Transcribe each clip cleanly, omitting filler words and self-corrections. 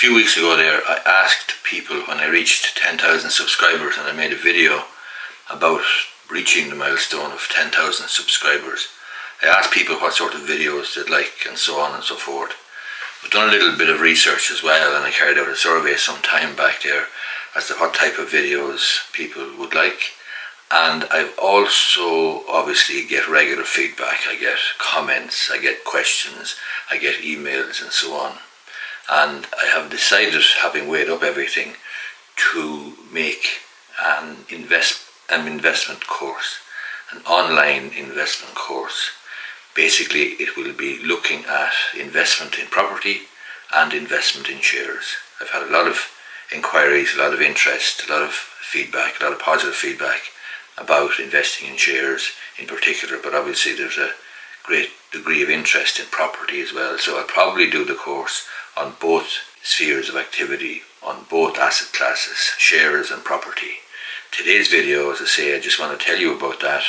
A few weeks ago there, I asked people when I reached 10,000 subscribers, and I made a video about reaching the milestone of 10,000 subscribers. I asked people what sort of videos they'd like and so on and so forth. I've done a little bit of research as well, and I carried out a survey some time back there as to what type of videos people would like. And I've also obviously get regular feedback. I get comments, I get questions, I get emails and so on. And I have decided, having weighed up everything, to make an investment course, an online investment course. Basically, it will be looking at investment in property and investment in shares. I've had a lot of inquiries, a lot of interest, a lot of feedback, a lot of positive feedback about investing in shares in particular, but obviously there's a great degree of interest in property as well. So I'll probably do the course on both spheres of activity, on both asset classes, shares and property. Today's video, as I say, I just want to tell you about that.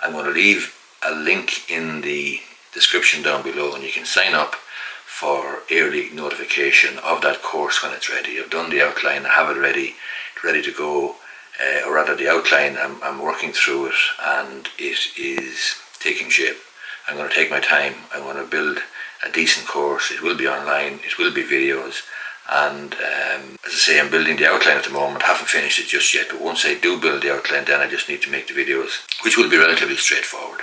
I'm going to leave a link in the description down below, and you can sign up for early notification of that course when it's ready. I've done the outline, I have it ready to go, or rather the outline, I'm working through it, and it is taking shape. I'm going to take my time. I'm going to build a decent course. It will be online, it will be videos, and as I say, I'm building the outline at the moment. I haven't finished it just yet, but once I do build the outline, then I just need to make the videos, which will be relatively straightforward.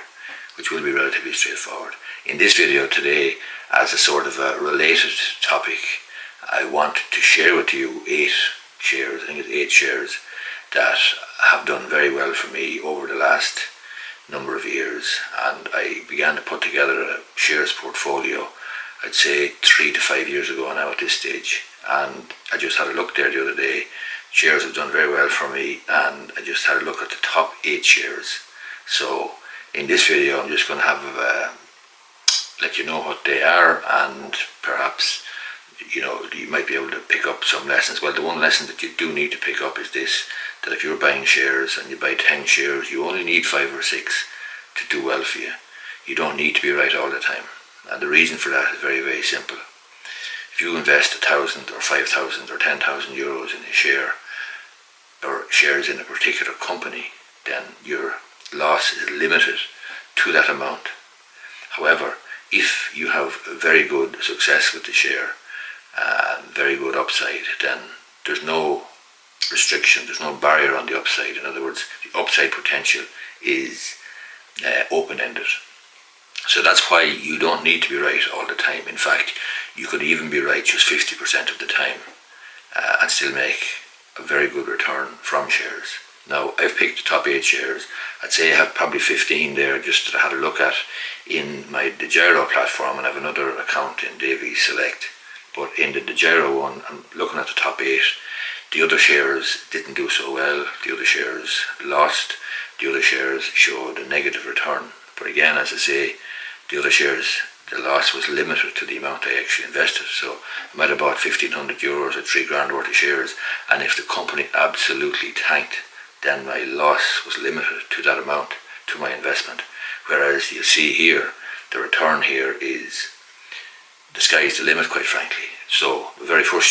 In this video today, as a sort of a related topic, I want to share with you 8 shares, I think it's 8 shares, that have done very well for me over the last number of years. And I began to put together a shares portfolio, I'd say 3 to 5 years ago now at this stage. And I just had a look there the other day. Shares have done very well for me, and I just had a look at the top 8 shares. So in this video, I'm just going to have let you know what they are, and perhaps you might be able to pick up some lessons. Well, the one lesson that you do need to pick up is this, that if you're buying shares and you buy 10 shares, you only need 5 or 6 to do well for you. You don't need to be right all the time. And the reason for that is very, very simple. If you invest 1,000 or 5,000 or 10,000 euros in a share, or shares in a particular company, then your loss is limited to that amount. However, if you have a very good success with the share, very good upside, then there's no restriction, there's no barrier on the upside. In other words, the upside potential is open-ended. So that's why you don't need to be right all the time. In fact, you could even be right just 50% of the time and still make a very good return from shares. Now, I've picked the top 8 shares. I'd say I have probably 15 there just that I had a look at in my DIGIRO platform, and I have another account in Davy Select. But in the DIGIRO one, I'm looking at the top 8. The other shares didn't do so well. The other shares lost. The other shares showed a negative return. But again, as I say, the other shares, the loss was limited to the amount I actually invested. So I might have bought 1,500 euros or 3 grand worth of shares, and if the company absolutely tanked, then my loss was limited to that amount, to my investment. Whereas you see here, the return here is, the sky is the limit, quite frankly. So the very first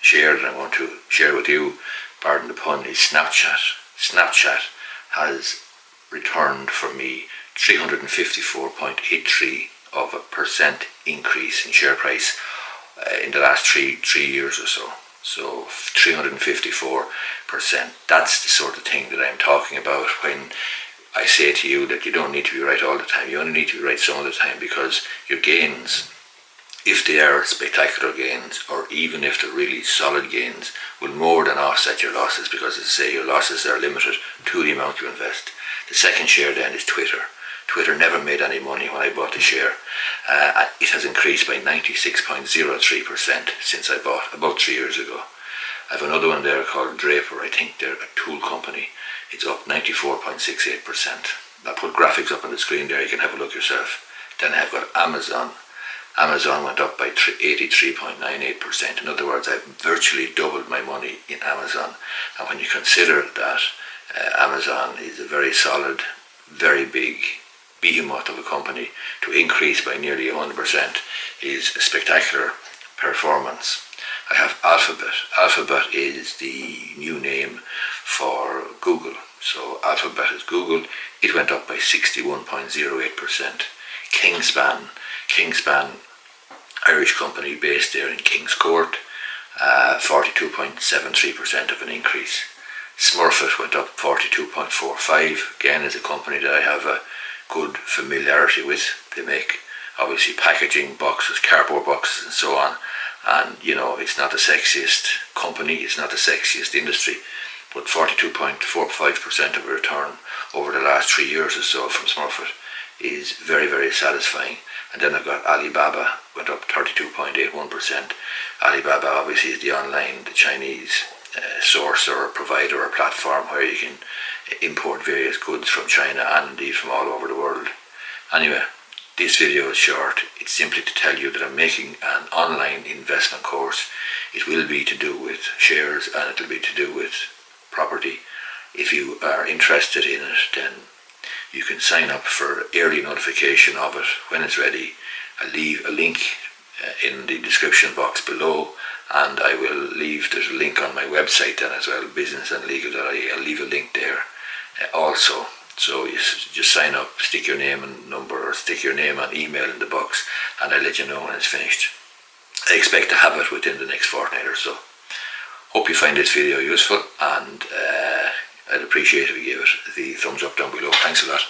share that I want to share with you, pardon the pun, is Snapchat. Snapchat has returned for me 354.83% increase in share price in the last three years or so. So 354%. That's the sort of thing that I'm talking about when I say to you that you don't need to be right all the time. You only need to be right some of the time, because your gains, if they are spectacular gains, or even if they're really solid gains, will more than offset your losses, because as I say, your losses are limited to the amount you invest. The second share then is Twitter. Twitter never made any money when I bought the share. It has increased by 96.03% since I bought about 3 years ago. I have another one there called Draper. I think they're a tool company. It's up 94.68%. I'll put graphics up on the screen there, you can have a look yourself. Then I've got Amazon. Amazon went up by 83.98%. In other words, I've virtually doubled my money in Amazon. And when you consider that Amazon is a very solid, very big behemoth of a company, to increase by nearly 100% is a spectacular performance. I have Alphabet. Alphabet is the new name for Google. So Alphabet is Google. It went up by 61.08%. Kingspan, Irish company based there in Kings Court, 42.73% of an increase. Smurfit went up 42.45. Again, is a company that I have a good familiarity with. They make obviously packaging boxes, cardboard boxes and so on. And you know, it's not the sexiest company, it's not the sexiest industry, but 42.45% of a return over the last 3 years or so from Smurfit is very, very satisfying. And then I've got Alibaba, went up 32.81%. Alibaba obviously is the Chinese source or provider or platform where you can import various goods from China and indeed from all over the world. Anyway, this video is short. It's simply to tell you that I'm making an online investment course. It will be to do with shares and it will be to do with property. If you are interested in it, then you can sign up for early notification of it when it's ready. I'll leave a link in the description box below, and I will leave, there's a link on my website then as well, businessandlegal.ie. I'll leave a link there also. So you just sign up, stick your name and number, or stick your name and email in the box, and I'll let you know when it's finished. I expect to have it within the next fortnight or so. Hope you find this video useful, and I'd appreciate if you give it the thumbs up down below. Thanks a lot.